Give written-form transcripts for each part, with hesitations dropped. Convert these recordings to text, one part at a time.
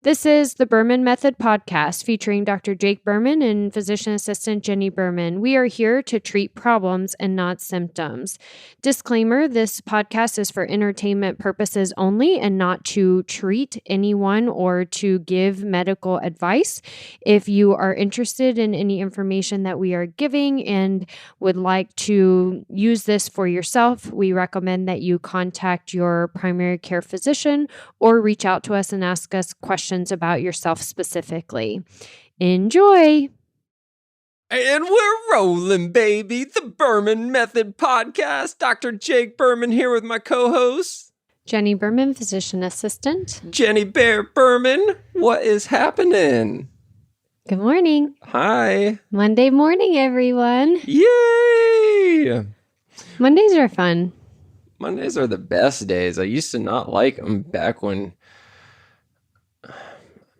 This is the Berman Method podcast featuring Dr. Jake Berman and physician assistant Jenni Berman. We are here to treat problems and not symptoms. Disclaimer, this podcast is for entertainment purposes only and not to treat anyone or to give medical advice. If you are interested in any information that we are giving and would like to use this for yourself, we recommend that you contact your primary care physician or reach out to us and ask us questions about yourself specifically. Enjoy! And we're rolling, baby. The Berman Method podcast. Dr. Jake Berman here with my co-host, Jenni Berman, physician assistant. Jenni Bear Berman. What is happening? Good morning. Hi. Monday morning, everyone. Yay! Mondays are fun. Mondays are the best days. I used to not like them back when,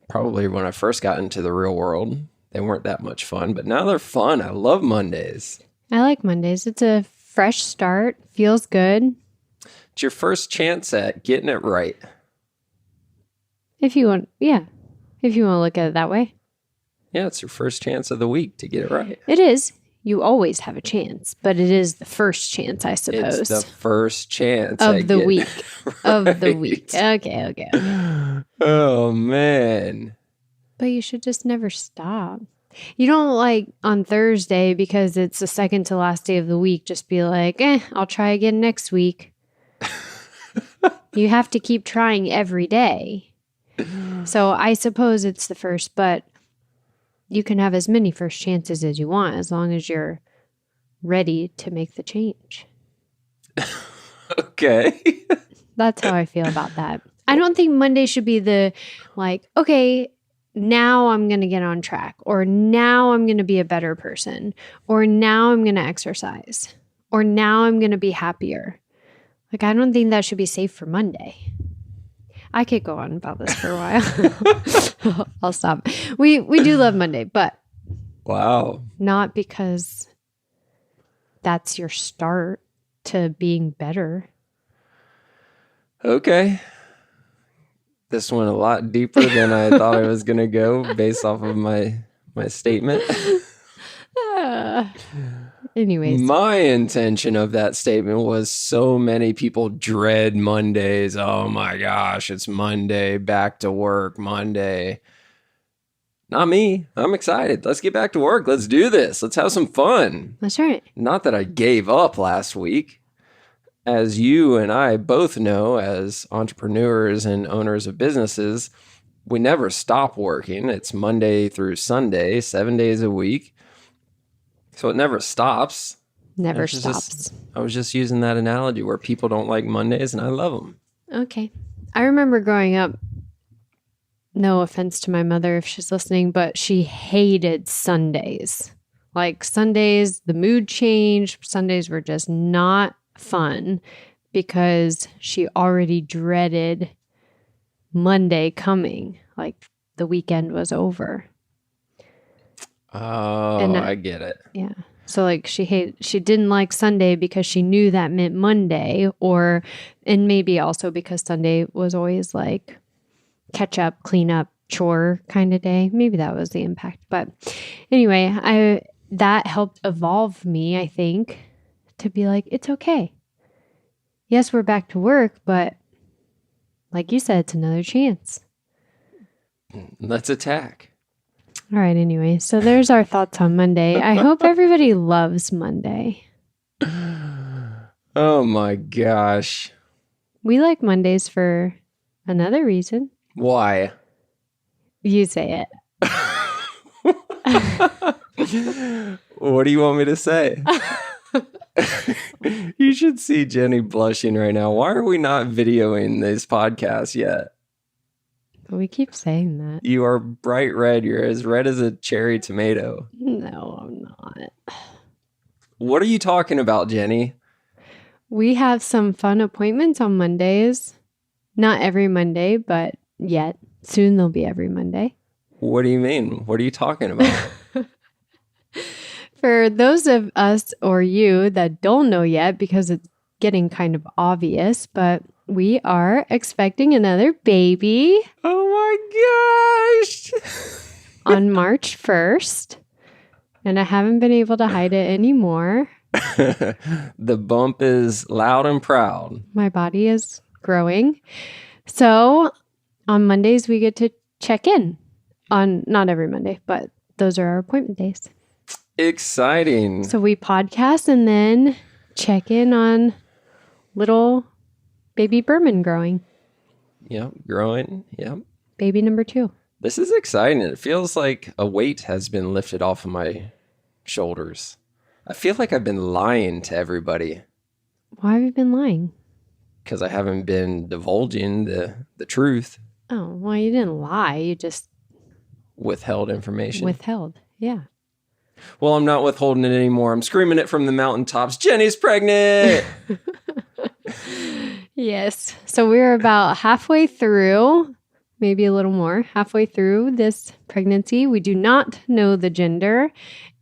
probably when I first got into the real world. They weren't that much fun, but now they're fun. I love Mondays. I like Mondays. It's a fresh start. Feels good. It's your first chance at getting it right. If you want, yeah. If you want to look at it that way. Yeah, it's your first chance of the week to get it right. It is. You always have a chance, but it is the first chance, I suppose. It's the first chance of the week. Right. Of the week. Okay. Oh, man. But you should just never stop. You don't like on Thursday because it's the second to last day of the week. Just be like, I'll try again next week. You have to keep trying every day. So I suppose it's the first, but you can have as many first chances as you want as long as you're ready to make the change. Okay. That's how I feel about that. I don't think Monday should be the okay, now I'm going to get on track, or now I'm going to be a better person, or now I'm going to exercise, or now I'm going to be happier. I don't think that should be safe for Monday. I could go on about this for a while. I'll stop. We do love Monday, but wow, not because that's your start to being better. Okay. This went a lot deeper than I thought I was going to go based off of my statement. Anyways. My intention of that statement was so many people dread Mondays. Oh my gosh, it's Monday, back to work, Monday. Not me. I'm excited. Let's get back to work. Let's do this. Let's have some fun. That's right. Not that I gave up last week. As you and I both know, as entrepreneurs and owners of businesses, we never stop working. It's Monday through Sunday, 7 days a week. So it never stops. Never stops. I was just using that analogy where people don't like Mondays and I love them. Okay. I remember growing up, no offense to my mother if she's listening, but she hated Sundays. Sundays, the mood changed. Sundays were just not fun because she already dreaded Monday coming. The weekend was over. Oh, I get it. Yeah. So she didn't like Sunday because she knew that meant Monday, and maybe also because Sunday was always catch up, clean up, chore kind of day. Maybe that was the impact. But anyway, that helped evolve me, I think, to be it's okay. Yes, we're back to work, but like you said, it's another chance. Let's attack. All right, anyway, so there's our thoughts on Monday. I hope everybody loves Monday. Oh my gosh. We like Mondays for another reason. Why? You say it. What do you want me to say? You should see Jenni blushing right now. Why are we not videoing this podcast yet? We keep saying that. You are bright red. You're as red as a cherry tomato. No, I'm not. What are you talking about, Jenni? We have some fun appointments on Mondays. Not every Monday, but yet. Soon they'll be every Monday. What do you mean? What are you talking about? For those of us or you that don't know yet, because it's getting kind of obvious, but we are expecting another baby. Oh my on March 1st, and I haven't been able to hide it anymore. The bump is loud and proud. My body is growing. So on Mondays, we get to check in on, not every Monday, but those are our appointment days. Exciting. So we podcast and then check in on little baby Berman growing. Yep, growing. Yep. Baby number 2. This is exciting. It feels like a weight has been lifted off of my shoulders. I feel like I've been lying to everybody. Why have you been lying? Because I haven't been divulging the truth. Oh, well, you didn't lie. You just Withheld information. withheld. Yeah. Well, I'm not withholding it anymore. I'm screaming it from the mountaintops. Jenny's pregnant. Yes. So we're about halfway through, maybe a little more, halfway through this pregnancy. We do not know the gender.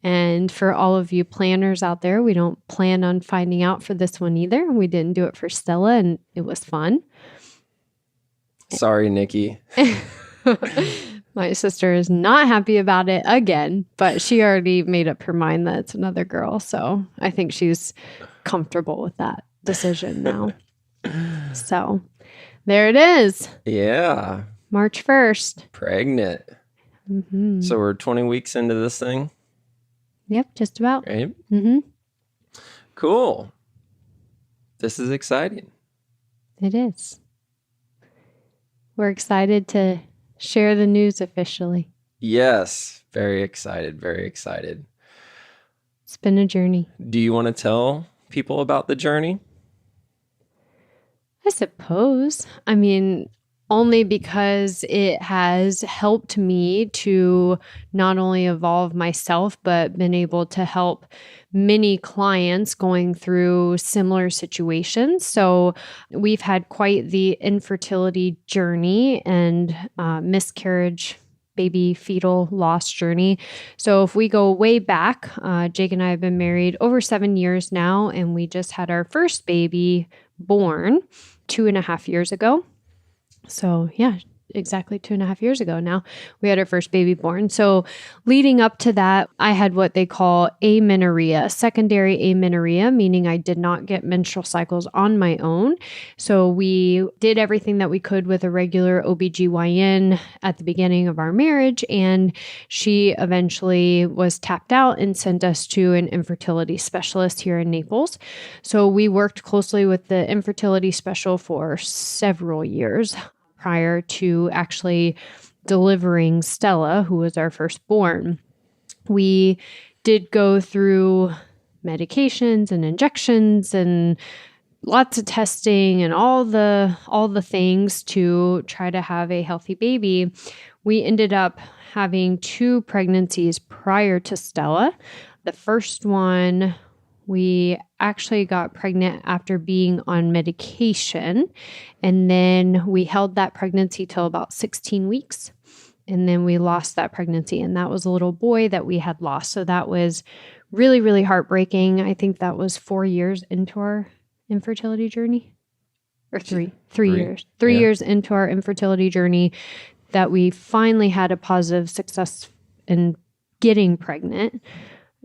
And for all of you planners out there, we don't plan on finding out for this one either. We didn't do it for Stella, and it was fun. Sorry, Nikki. My sister is not happy about it again, but she already made up her mind that it's another girl. So I think she's comfortable with that decision now. So there it is. Yeah. March 1st. Pregnant. Mm-hmm. So we're 20 weeks into this thing, Yep, just about. right? Mm-hmm. Cool. This is exciting. It is. We're excited to share the news officially. Yes. Very excited. Very excited. It's been a journey. Do you want to tell people about the journey? I suppose. I mean, only because it has helped me to not only evolve myself, but been able to help many clients going through similar situations. So we've had quite the infertility journey and miscarriage, baby fetal loss journey. So if we go way back, Jake and I have been married over 7 years now, and we just had our first baby born 2.5 years ago. So yeah, exactly 2.5 years ago now, we had our first baby born. So leading up to that, I had what they call amenorrhea, secondary amenorrhea, meaning I did not get menstrual cycles on my own. So we did everything that we could with a regular OBGYN at the beginning of our marriage. And she eventually was tapped out and sent us to an infertility specialist here in Naples. So we worked closely with the infertility specialist for several years prior to actually delivering Stella, who was our firstborn. We did go through medications and injections and lots of testing and all the things to try to have a healthy baby. We ended up having 2 pregnancies prior to Stella. The first one, we actually got pregnant after being on medication, and then we held that pregnancy till about 16 weeks, and then we lost that pregnancy, and that was a little boy that we had lost. So that was really, really heartbreaking. I think that was 4 years into our infertility journey, or three years. 3 years into our infertility journey that we finally had a positive success in getting pregnant.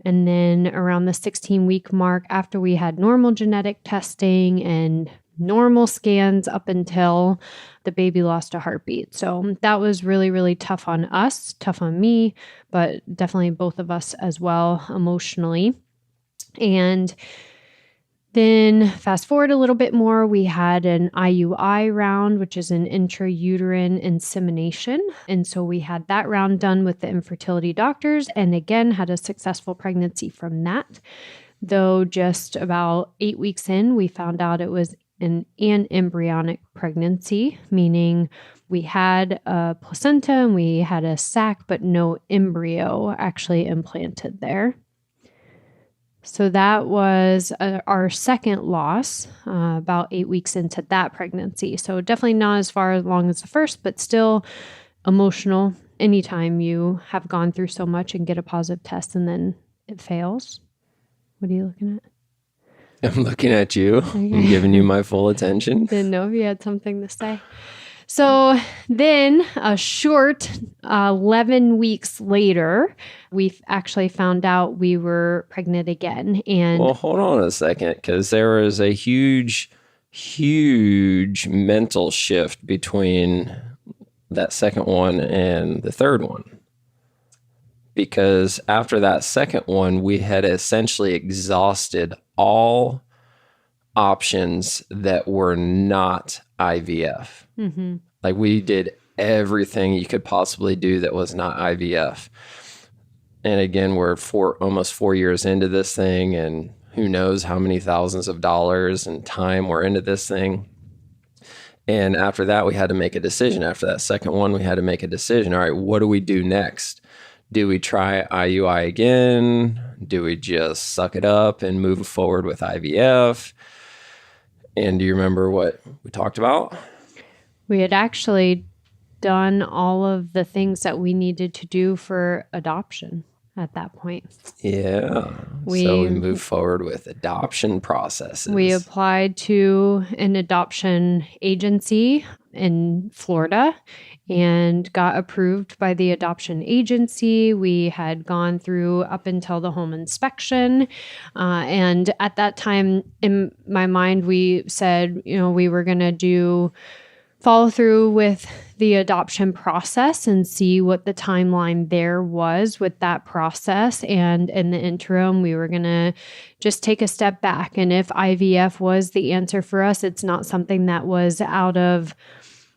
And then around the 16-week mark, after we had normal genetic testing and normal scans up until the baby lost a heartbeat. So that was really, really tough on us, tough on me, but definitely both of us as well emotionally. And then fast forward a little bit more, we had an IUI round, which is an intrauterine insemination. And so we had that round done with the infertility doctors, and again, had a successful pregnancy from that. Though just about 8 weeks in, we found out it was an embryonic pregnancy, meaning we had a placenta and we had a sac, but no embryo actually implanted there. So that was our second loss, about 8 weeks into that pregnancy. So definitely not as far along as the first, but still emotional anytime you have gone through so much and get a positive test and then it fails. What are you looking at? I'm looking at you. Okay. I'm giving you my full attention. Didn't know if you had something to say. So then a short 11 weeks later, we actually found out we were pregnant again. And well, hold on a second, because there was a huge mental shift between that second one and the third one. Because after that second one, we had essentially exhausted all options that were not IVF. Mm-hmm. Like, we did everything you could possibly do that was not IVF. And again, we're almost 4 years into this thing, and who knows how many thousands of dollars and time we're into this thing. And after that, we had to make a decision. After that second one, we had to make a decision. All right, what do we do next? Do we try IUI again? Do we just suck it up and move forward with IVF? And do you remember what we talked about? We had actually done all of the things that we needed to do for adoption at that point. Yeah. So we moved forward with adoption processes. We applied to an adoption agency in Florida and got approved by the adoption agency. We had gone through up until the home inspection. And at that time, in my mind, we said, we were going to follow through with the adoption process and see what the timeline there was with that process. And in the interim, we were going to just take a step back. And if IVF was the answer for us, it's not something that was out of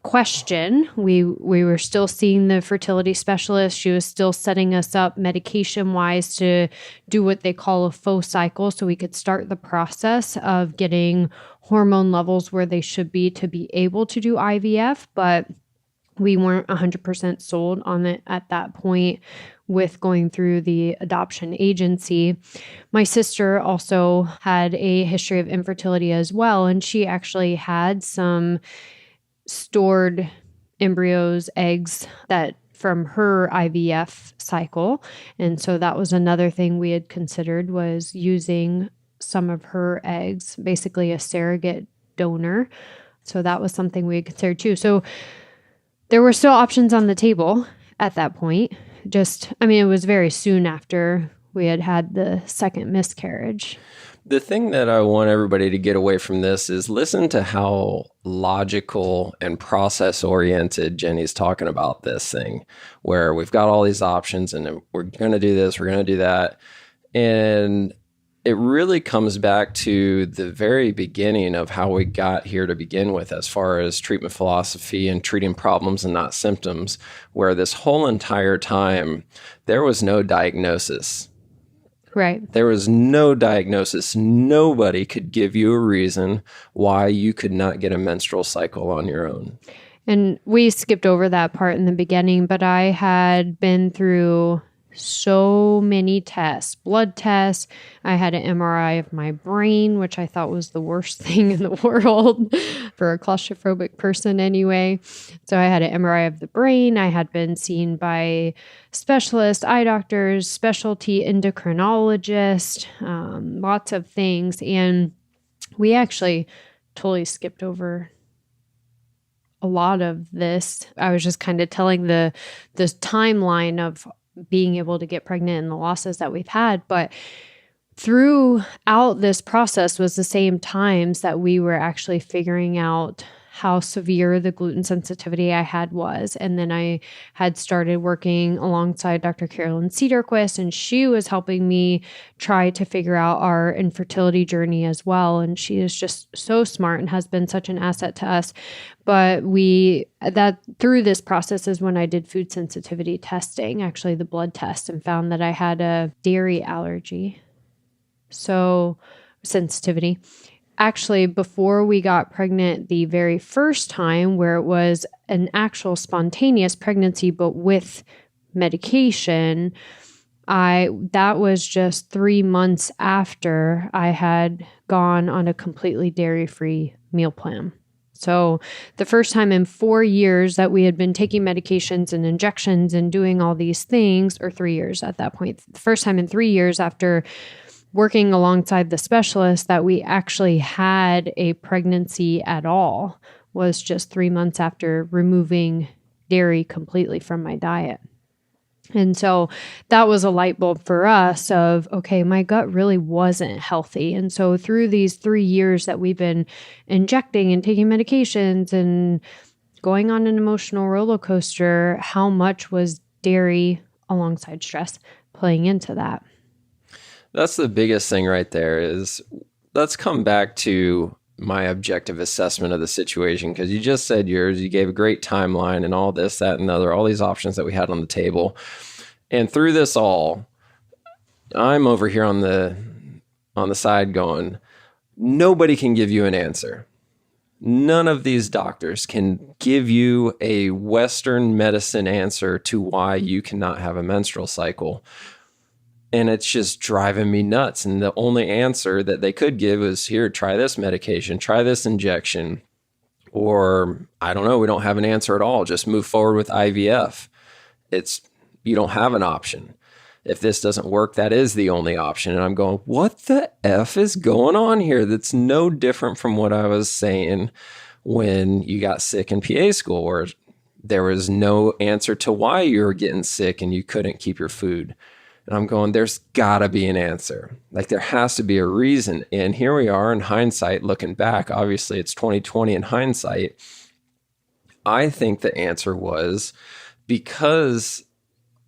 question. We were still seeing the fertility specialist. She was still setting us up medication-wise to do what they call a faux cycle, so we could start the process of getting hormone levels where they should be to be able to do IVF, but we weren't 100% sold on it at that point with going through the adoption agency. My sister also had a history of infertility as well, and she actually had some stored embryos, eggs that from her IVF cycle. And so that was another thing we had considered, was using some of her eggs, basically a surrogate donor. So that was something we had considered too. So there were still options on the table at that point. It was very soon after we had had the second miscarriage. The thing that I want everybody to get away from this is listen to how logical and process-oriented Jenni's talking about this thing, where we've got all these options and we're going to do this, we're going to do that. And it really comes back to the very beginning of how we got here to begin with, as far as treatment philosophy and treating problems and not symptoms, where this whole entire time there was no diagnosis. Right. There was no diagnosis. Nobody could give you a reason why you could not get a menstrual cycle on your own. And we skipped over that part in the beginning, but I had been through so many tests, blood tests. I had an MRI of my brain, which I thought was the worst thing in the world for a claustrophobic person anyway. So I had an MRI of the brain. I had been seen by specialist eye doctors, specialty endocrinologist, lots of things. And we actually totally skipped over a lot of this. I was just kind of telling the timeline of being able to get pregnant and the losses that we've had. But throughout this process was the same times that we were actually figuring out how severe the gluten sensitivity I had was. And then I had started working alongside Dr. Carolyn Cedarquist, and she was helping me try to figure out our infertility journey as well. And she is just so smart and has been such an asset to us. But through this process is when I did food sensitivity testing, actually the blood test, and found that I had a dairy allergy. So sensitivity. Actually, before we got pregnant the very first time, where it was an actual spontaneous pregnancy, but with medication, that was just 3 months after I had gone on a completely dairy-free meal plan. So the first time in 4 years that we had been taking medications and injections and doing all these things, or 3 years at that point, the first time in 3 years after working alongside the specialist that we actually had a pregnancy at all was just 3 months after removing dairy completely from my diet. And so that was a light bulb for us of, okay, my gut really wasn't healthy. And so through these 3 years that we've been injecting and taking medications and going on an emotional roller coaster, how much was dairy alongside stress playing into that? That's the biggest thing right there is, let's come back to my objective assessment of the situation, because you just said yours, you gave a great timeline and all this, that, and the other, all these options that we had on the table. And through this all, I'm over here on the side going, nobody can give you an answer. None of these doctors can give you a Western medicine answer to why you cannot have a menstrual cycle. And it's just driving me nuts. And the only answer that they could give is, here, try this medication, try this injection. Or, I don't know, we don't have an answer at all. Just move forward with IVF. You don't have an option. If this doesn't work, that is the only option. And I'm going, what the F is going on here? That's no different from what I was saying when you got sick in PA school, where there was no answer to why you were getting sick and you couldn't keep your food. And I'm going, there's gotta be an answer. Like, there has to be a reason. And here we are in hindsight, looking back. Obviously, it's 2020 in hindsight. I think the answer was because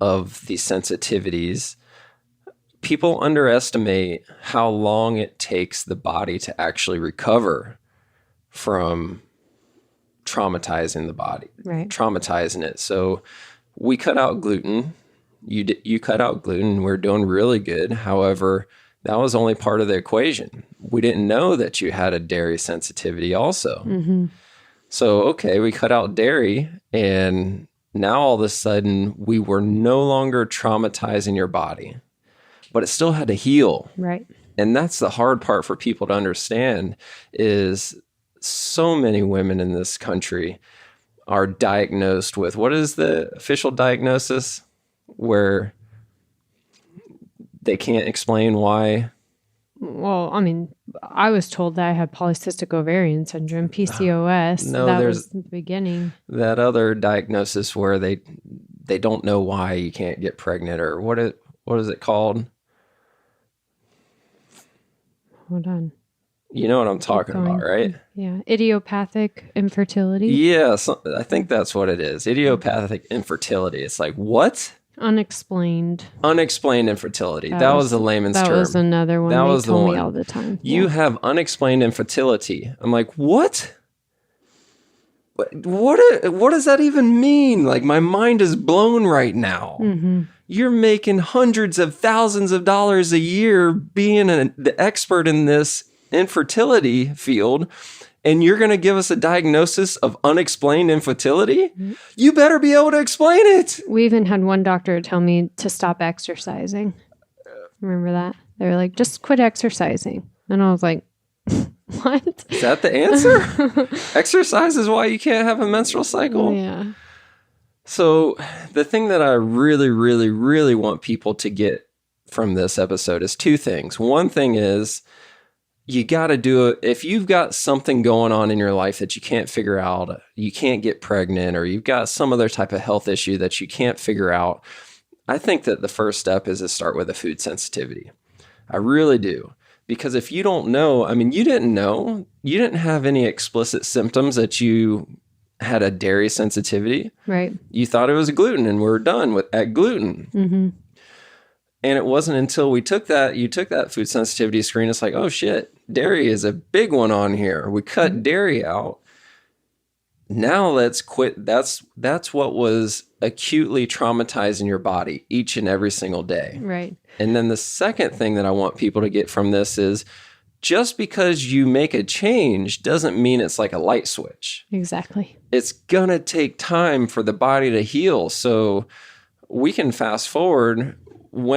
of the sensitivities, people underestimate how long it takes the body to actually recover from traumatizing the body, right? Traumatizing it. So we cut out gluten. You cut out gluten. We're doing really good. However, that was only part of the equation. We didn't know that you had a dairy sensitivity also. Mm-hmm. So, okay, we cut out dairy, and now all of a sudden we were no longer traumatizing your body, but it still had to heal. Right. And that's the hard part for people to understand, is so many women in this country are diagnosed with, what is the official diagnosis, where they can't explain why? Well, I mean, I was told that I had polycystic ovarian syndrome, PCOS. No, that there's was the beginning. That other diagnosis where they don't know why you can't get pregnant, or what is it called? Hold on. You know what I'm talking about, right? Yeah. Idiopathic infertility. Yeah, I think that's what it is. Idiopathic infertility. It's like, what? Unexplained infertility. That was the layman's term. That was another one that they was told the me one. all the time. You have unexplained infertility. I'm like, what? What does that even mean? Like, my mind is blown right now. Mm-hmm. You're making hundreds of thousands of dollars a year being the expert in this infertility field, and you're going to give us a diagnosis of unexplained infertility? Mm-hmm. You better be able to explain it. We even had one doctor tell me to stop exercising. Remember that? They were like, just quit exercising. And I was like, what? Is that the answer? Exercise is why you can't have a menstrual cycle? Yeah. So the thing that I really, really, really want people to get from this episode is two things. One thing is, you got to do it. If you've got something going on in your life that you can't figure out, you can't get pregnant, or you've got some other type of health issue that you can't figure out, I think that the first step is to start with a food sensitivity. I really do. Because if you don't know, I mean, you didn't know, you didn't have any explicit symptoms that you had a dairy sensitivity. Right. You thought it was gluten, and we're done at gluten. Mm-hmm. And it wasn't until you took that food sensitivity screen, it's like, oh shit, dairy is a big one on here. We cut dairy out. Now let's quit. That's what was acutely traumatizing your body each and every single day. Right. And then the second thing that I want people to get from this is, just because you make a change doesn't mean it's like a light switch. Exactly. It's going to take time for the body to heal. So we can fast forward.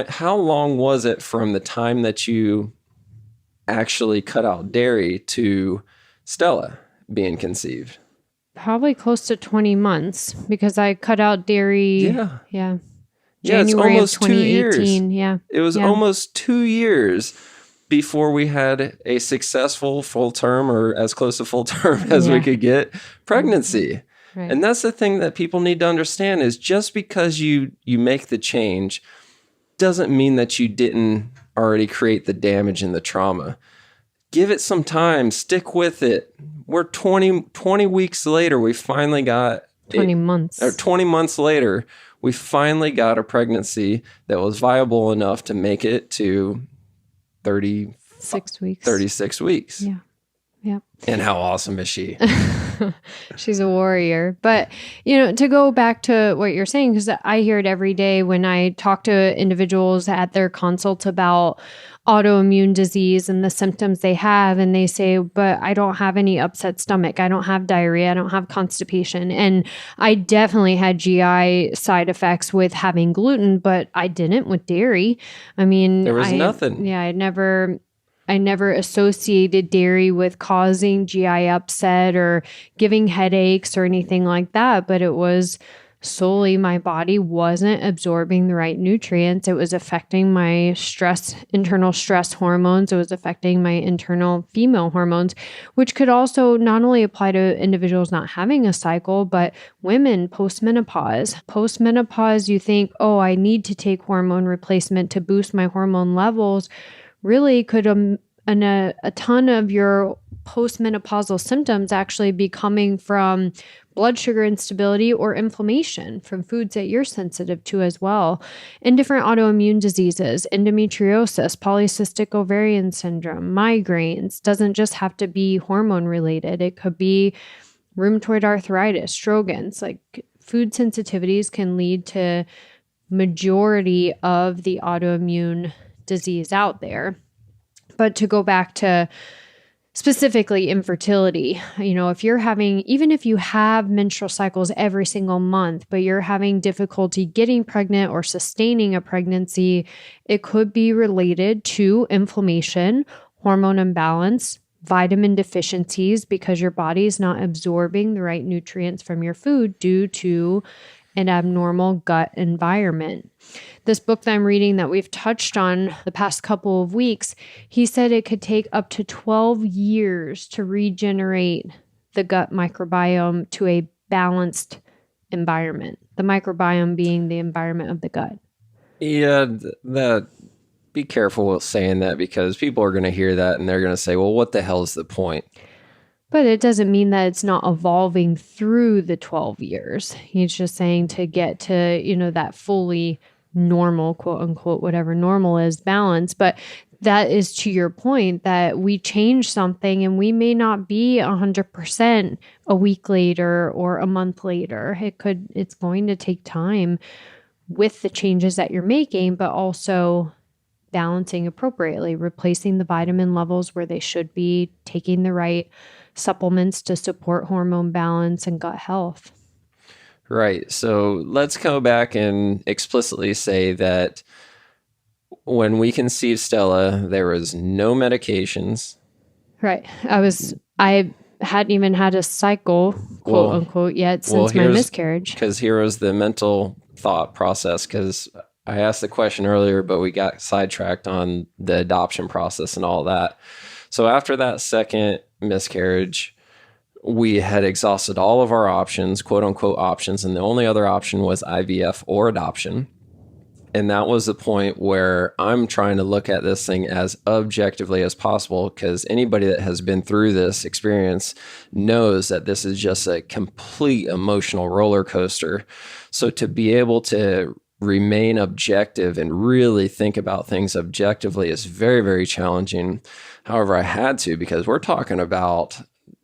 How long was it from the time that you actually cut out dairy to Stella being conceived? Probably close to 20 months, because I cut out dairy. Yeah. January it's almost of 2018. 2 years. Yeah. It was almost 2 years before we had a successful full term, or as close to full term as we could get, pregnancy. Right. And that's the thing that people need to understand is just because you make the change doesn't mean that you didn't already create the damage and the trauma. Give it some time. Stick with it. We're 20 weeks later, we finally got... 20 months. Or 20 months later, we finally got a pregnancy that was viable enough to make it to 36 weeks. Yeah. Yeah. And how awesome is she? She's a warrior. But, to go back to what you're saying, because I hear it every day when I talk to individuals at their consults about autoimmune disease and the symptoms they have. And they say, but I don't have any upset stomach. I don't have diarrhea. I don't have constipation. And I definitely had GI side effects with having gluten, but I didn't with dairy. I mean, there was nothing. Yeah, I never associated dairy with causing GI upset or giving headaches or anything like that, but it was solely my body wasn't absorbing the right nutrients. It was affecting my internal stress hormones. It was affecting my internal female hormones, which could also not only apply to individuals not having a cycle, but women postmenopause. Postmenopause, you think, oh, I need to take hormone replacement to boost my hormone levels. Really could a ton of your postmenopausal symptoms actually be coming from blood sugar instability or inflammation from foods that you're sensitive to as well. And different autoimmune diseases, endometriosis, polycystic ovarian syndrome, migraines, doesn't just have to be hormone related. It could be rheumatoid arthritis, Sjogren's. Like food sensitivities can lead to majority of the autoimmune disease out there. But to go back to specifically infertility, if you're having, even if you have menstrual cycles every single month, but you're having difficulty getting pregnant or sustaining a pregnancy, it could be related to inflammation, hormone imbalance, vitamin deficiencies, because your body is not absorbing the right nutrients from your food due to an abnormal gut environment. This book that I'm reading that we've touched on the past couple of weeks, he said it could take up to 12 years to regenerate the gut microbiome to a balanced environment. The microbiome being the environment of the gut. Yeah, be careful with saying that because people are going to hear that and they're going to say, well, what the hell is the point? But it doesn't mean that it's not evolving through the 12 years. He's just saying to get to, that fully normal, quote unquote, whatever normal is, balance. But that is to your point that we change something and we may not be 100% a week later or a month later. It's going to take time with the changes that you're making, but also balancing appropriately, replacing the vitamin levels where they should be, taking the right supplements to support hormone balance and gut health. Right. So let's go back and explicitly say that when we conceived Stella, there was no medications. Right. I hadn't even had a cycle, quote unquote, yet since my miscarriage. Because here was the mental thought process, because I asked the question earlier, but we got sidetracked on the adoption process and all that. So after that second miscarriage, we had exhausted all of our options, quote unquote options, and the only other option was IVF or adoption. And that was the point where I'm trying to look at this thing as objectively as possible, because anybody that has been through this experience knows that this is just a complete emotional roller coaster. So to be able to remain objective and really think about things objectively is very, very challenging. However, I had to, because we're talking about,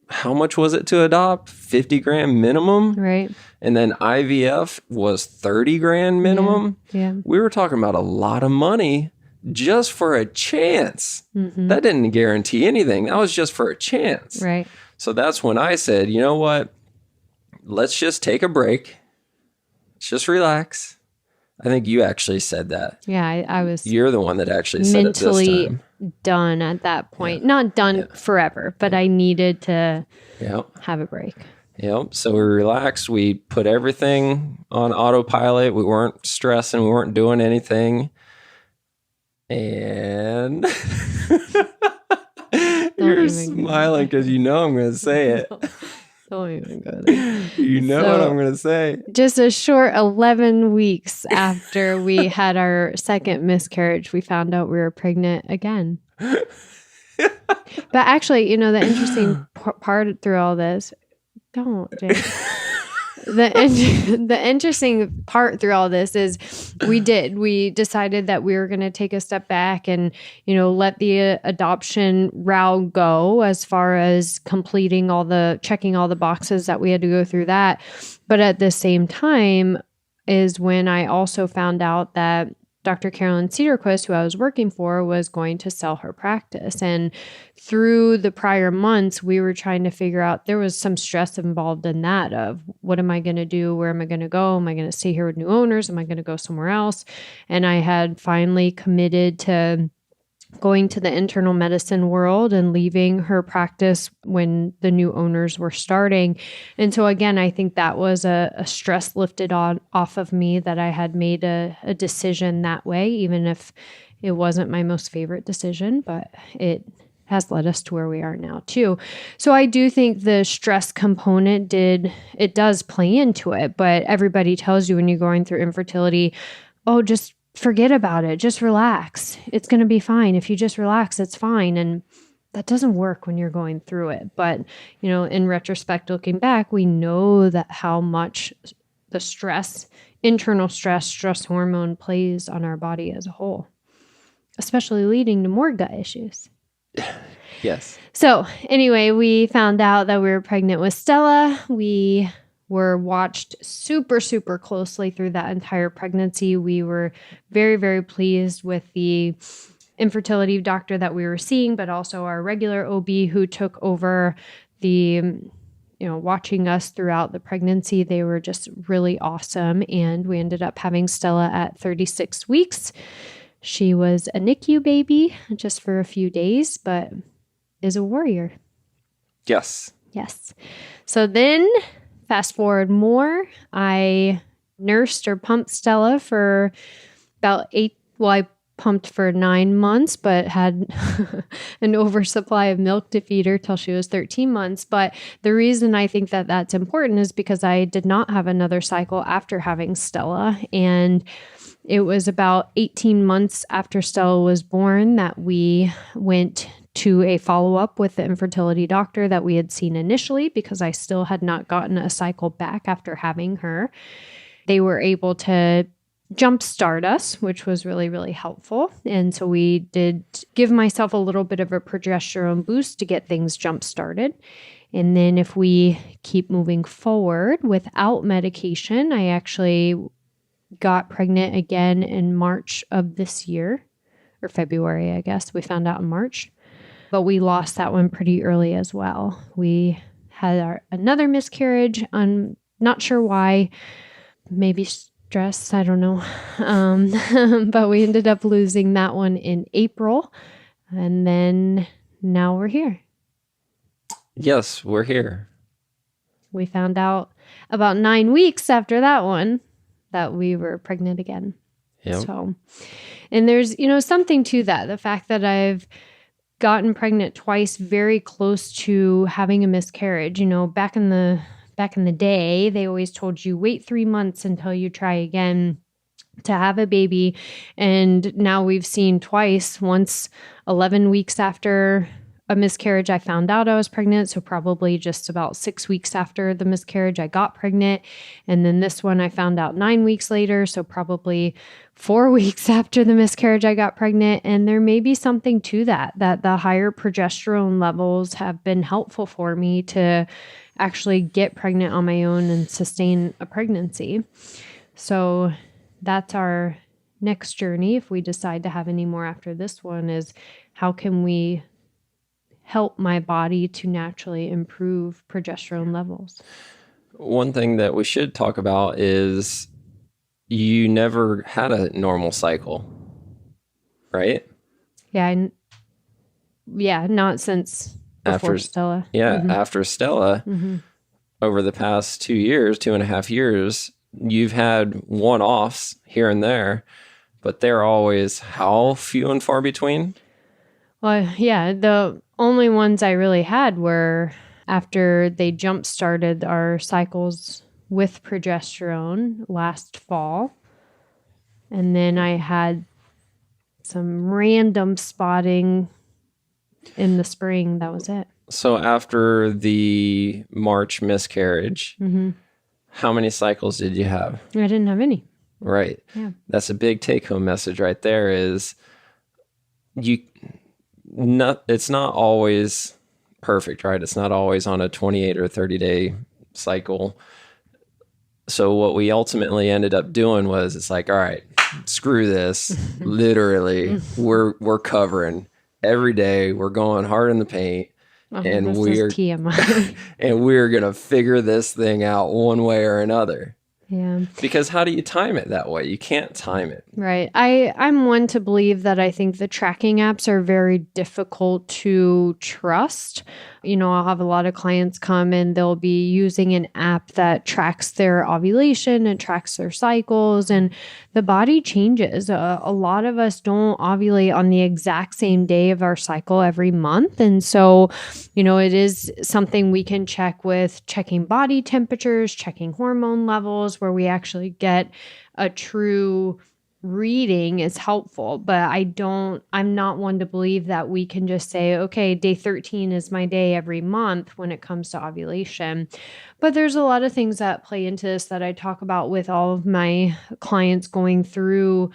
how much was it to adopt? 50 grand minimum. Right. And then IVF was 30 grand minimum. Yeah. We were talking about a lot of money just for a chance. Mm-hmm. That didn't guarantee anything. That was just for a chance. Right. So that's when I said, you know what? Let's just take a break. Let's just relax. I think you actually said that. Yeah, I was. You're the one that actually said it this time. Mentally done at that point. Yeah. Not done forever, but I needed to have a break. Yep. So we relaxed. We put everything on autopilot. We weren't stressing. We weren't doing anything. And Don't you're even smiling because you know I'm going to say it. Don't even go there. You know what I'm going to say. Just a short 11 weeks after we had our second miscarriage, we found out we were pregnant again. But actually, the interesting part through all this, don't, Jake. The interesting part through all this is we decided that we were going to take a step back and, let the adoption route go as far as checking all the boxes that we had to go through that. But at the same time is when I also found out that Dr. Carolyn Cedarquist, who I was working for, was going to sell her practice. And through the prior months, we were trying to figure out, there was some stress involved in that of what am I going to do? Where am I going to go? Am I going to stay here with new owners? Am I going to go somewhere else? And I had finally committed to going to the internal medicine world and leaving her practice when the new owners were starting. And so again, I think that was a stress lifted off of me that I had made a decision that way, even if it wasn't my most favorite decision, but it has led us to where we are now too. So I do think the stress component does play into it, but everybody tells you when you're going through infertility, oh, just forget about it. Just relax. It's going to be fine. If you just relax, it's fine. And that doesn't work when you're going through it. But, in retrospect, looking back, we know that how much the internal stress hormone plays on our body as a whole, especially leading to more gut issues. Yes. So anyway, we found out that we were pregnant with Stella. We were watched super, super closely through that entire pregnancy. We were very, very pleased with the infertility doctor that we were seeing, but also our regular OB who took over watching us throughout the pregnancy. They were just really awesome. And we ended up having Stella at 36 weeks. She was a NICU baby just for a few days, but is a warrior. Yes. So then fast forward more, I nursed or pumped Stella for about I pumped for 9 months, but had an oversupply of milk to feed her till she was 13 months. But the reason I think that that's important is because I did not have another cycle after having Stella. And it was about 18 months after Stella was born that we went to a follow-up with the infertility doctor that we had seen initially, because I still had not gotten a cycle back after having her. They were able to jumpstart us, which was really, really helpful. And so we did give myself a little bit of a progesterone boost to get things jump-started. And then if we keep moving forward without medication, I actually got pregnant again in March of this year, or February, I guess. We found out in March. But we lost that one pretty early as well. We had another miscarriage. I'm not sure why. Maybe stress. I don't know. But we ended up losing that one in April. And then now we're here. Yes, we're here. We found out about 9 weeks after that one that we were pregnant again. Yep. So, and there's, something to that. The fact that I've gotten pregnant twice very close to having a miscarriage. Back in the day, they always told you wait 3 months until you try again to have a baby. And now we've seen twice, once 11 weeks after a miscarriage, I found out I was pregnant. So probably just about 6 weeks after the miscarriage, I got pregnant. And then this one, I found out 9 weeks later. So probably 4 weeks after the miscarriage, I got pregnant. And there may be something to that the higher progesterone levels have been helpful for me to actually get pregnant on my own and sustain a pregnancy. So that's our next journey. If we decide to have any more after this one, is how can we help my body to naturally improve progesterone levels? One thing that we should talk about is you never had a normal cycle, right? Yeah. Not since before Stella. Yeah. Mm-hmm. After Stella, over the past 2 years, 2.5 years, you've had one-offs here and there, but they're always how few and far between? Well, yeah, the only ones I really had were after they jump-started our cycles with progesterone last fall. And then I had some random spotting in the spring. That was it. So after the March miscarriage, how many cycles did you have? I didn't have any. Right. Yeah. That's a big take-home message right there is it's not always perfect, right? It's not always on a 28 or 30-day cycle. So what we ultimately ended up doing was it's like, all right, screw this. Literally, we're covering every day. We're going hard in the paint. And this we're is TMI. and we're going to figure this thing out one way or another. Yeah. Because how do you time it that way? You can't time it. Right. I'm one to believe that I think the tracking apps are very difficult to trust. I'll have a lot of clients come and they'll be using an app that tracks their ovulation and tracks their cycles, and the body changes. A lot of us don't ovulate on the exact same day of our cycle every month. And so, it is something we can check with checking body temperatures, checking hormone levels, where we actually get a true reading is helpful, but I'm not one to believe that we can just say, okay, day 13 is my day every month when it comes to ovulation. But there's a lot of things that play into this that I talk about with all of my clients going through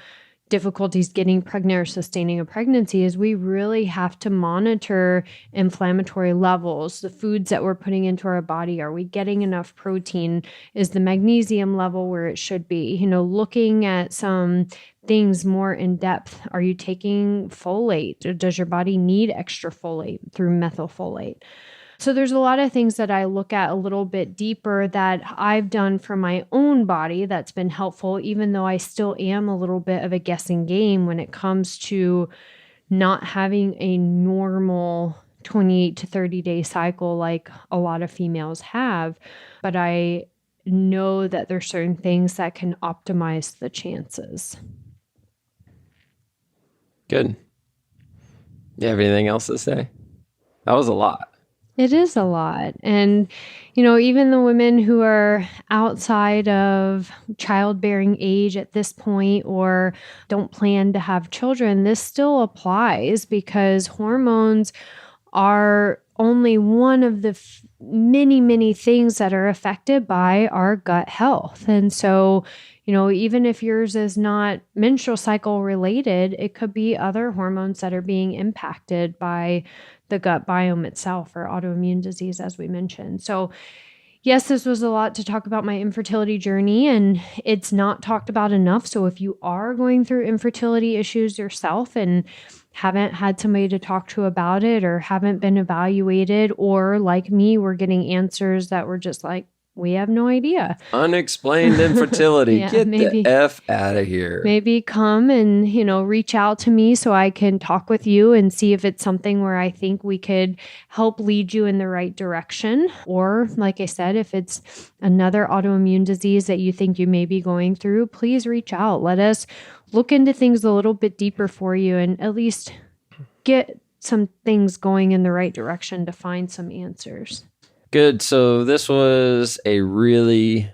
difficulties getting pregnant or sustaining a pregnancy. Is we really have to monitor inflammatory levels, the foods that we're putting into our body. Are we getting enough protein? Is the magnesium level where it should be? Looking at some things more in depth. Are you taking folate? Or does your body need extra folate through methylfolate? So there's a lot of things that I look at a little bit deeper that I've done for my own body that's been helpful, even though I still am a little bit of a guessing game when it comes to not having a normal 28 to 30 day cycle like a lot of females have. But I know that there's certain things that can optimize the chances. Good. You have anything else to say? That was a lot. It is a lot. And, even the women who are outside of childbearing age at this point or don't plan to have children, this still applies because hormones are only one of the many, many things that are affected by our gut health. And so, even if yours is not menstrual cycle related, it could be other hormones that are being impacted by the gut biome itself or autoimmune disease, as we mentioned. So yes, this was a lot to talk about my infertility journey, and it's not talked about enough. So if you are going through infertility issues yourself and haven't had somebody to talk to about it or haven't been evaluated, or like me, we're getting answers that were just like, we have no idea. Unexplained infertility. Yeah, Get the F out of here. Maybe come and, reach out to me so I can talk with you and see if it's something where I think we could help lead you in the right direction. Or like I said, if it's another autoimmune disease that you think you may be going through, please reach out. Let us look into things a little bit deeper for you and at least get some things going in the right direction to find some answers. Good. So this was a really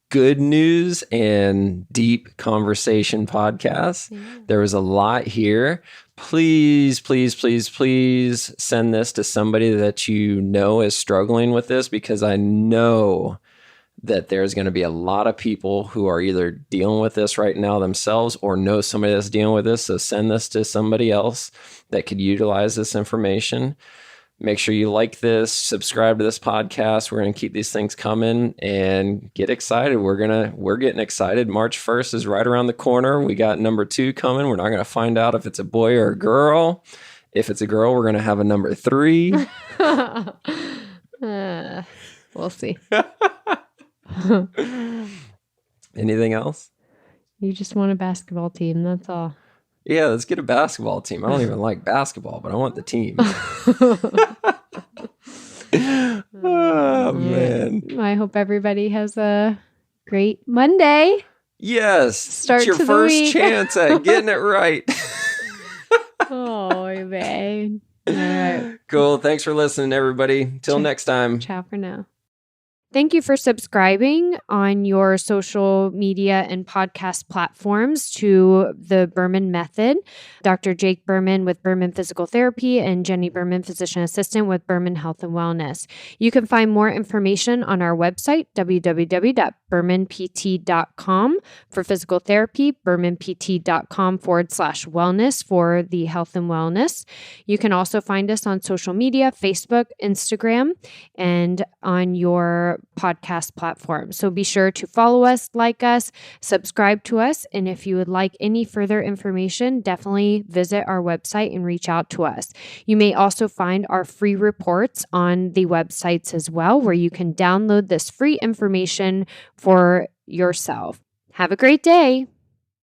good news and deep conversation podcast. Yeah. There was a lot here. Please, please, please, please send this to somebody that you know is struggling with this, because I know that there's going to be a lot of people who are either dealing with this right now themselves or know somebody that's dealing with this. So send this to somebody else that could utilize this information. Make sure you like this, subscribe to this podcast. We're going to keep these things coming and get excited. We're getting excited. March 1st is right around the corner. We got number 2 coming. We're not going to find out if it's a boy or a girl. If it's a girl, we're going to have a number 3. We'll see. Anything else? You just want a basketball team. That's all. Yeah, let's get a basketball team. I don't even like basketball, but I want the team. Oh, man. I hope everybody has a great Monday. Yes. Start it's your to the first week. chance at getting it right. Oh, man. All right. Cool. Thanks for listening, everybody. Till next time. Ciao for now. Thank you for subscribing on your social media and podcast platforms to the Berman Method. Dr. Jake Berman with Berman Physical Therapy and Jenni Berman, Physician Assistant with Berman Health and Wellness. You can find more information on our website, www.bermanpt.com for physical therapy, bermanpt.com/wellness for the health and wellness. You can also find us on social media, Facebook, Instagram, and on your podcast platform. So be sure to follow us, like us, subscribe to us. And if you would like any further information, definitely visit our website and reach out to us. You may also find our free reports on the websites as well, where you can download this free information for yourself. Have a great day.